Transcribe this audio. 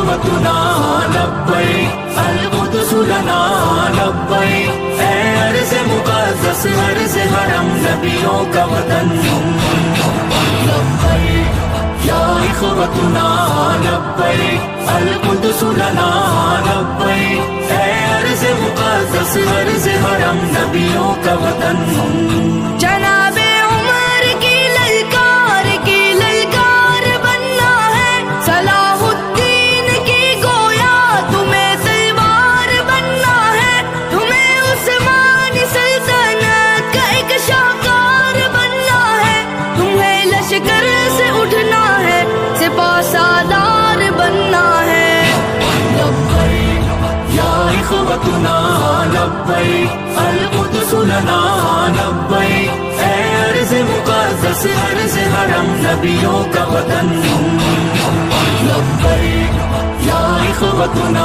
اخوتنا لبیک القدس لنا لبیک، اے ارض مقدس ارض حرم نبیوں کا وطن لبیک یا اخوتنا لبیک القدس لنا لبیک، اے ارض مقدس ارض حرم نبیوں کا وطن۔ جناب عمر کی للکار بننا ہے، صلاح الدین کی گویا تمہیں تلوار بننا ہے، تمہیں عثمانی سلطنت کا ایک شاہکار بننا ہے، تمہیں لشکر سے اٹھنا ہے، سپاہ سالار بننا ہے۔ لبیک یا اخوتنا لبیک القدس لنا لبیک، اے ارض مقدس ارض حرم نبیوں کا وطن لبیک یا اخوتنا